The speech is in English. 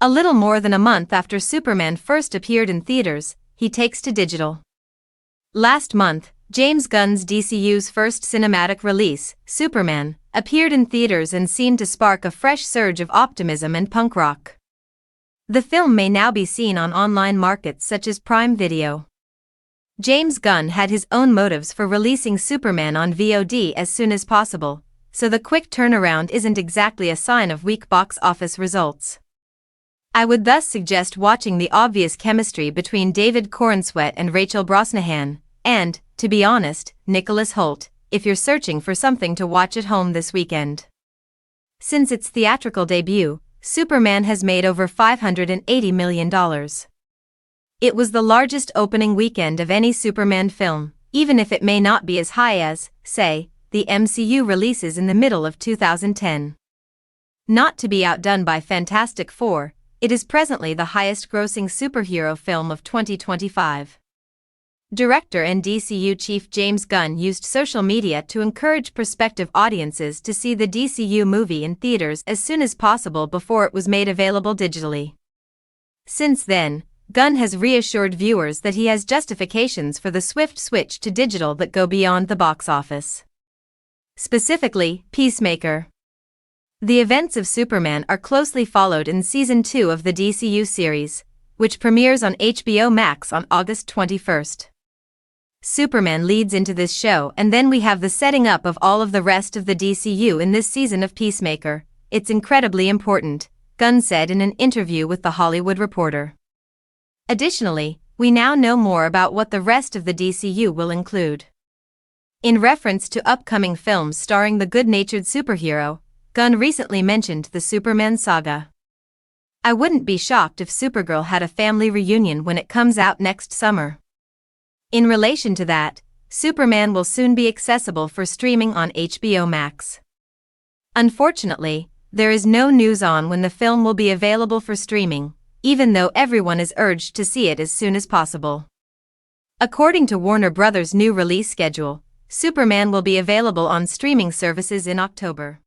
A little more than a month after Superman first appeared in theaters, he takes to digital. Last month, James Gunn's DCU's first cinematic release, Superman, appeared in theaters and seemed to spark a fresh surge of optimism and punk rock. The film may now be seen on online markets such as Prime Video. James Gunn had his own motives for releasing Superman on VOD as soon as possible, so the quick turnaround isn't exactly a sign of weak box office results. I would thus suggest watching the obvious chemistry between David Corenswet and Rachel Brosnahan, and, to be honest, Nicholas Hoult, if you're searching for something to watch at home this weekend. Since its theatrical debut, Superman has made over $580 million. It was the largest opening weekend of any Superman film, even if it may not be as high as, say, the MCU releases in the middle of 2010. Not to be outdone by Fantastic Four, it is presently the highest-grossing superhero film of 2025. Director and DCU chief James Gunn used social media to encourage prospective audiences to see the DCU movie in theaters as soon as possible before it was made available digitally. Since then, Gunn has reassured viewers that he has justifications for the swift switch to digital that go beyond the box office. Specifically, Peacemaker. The events of Superman are closely followed in Season 2 of the DCU series, which premieres on HBO Max on August 21st. Superman leads into this show, and then we have the setting up of all of the rest of the DCU in this season of Peacemaker. It's incredibly important, Gunn said in an interview with The Hollywood Reporter. Additionally, we now know more about what the rest of the DCU will include. In reference to upcoming films starring the good-natured superhero, Gunn recently mentioned the Superman saga. I wouldn't be shocked if Supergirl had a family reunion when it comes out next summer. In relation to that, Superman will soon be accessible for streaming on HBO Max. Unfortunately, there is no news on when the film will be available for streaming, even though everyone is urged to see it as soon as possible. According to Warner Bros.' new release schedule, Superman will be available on streaming services in October.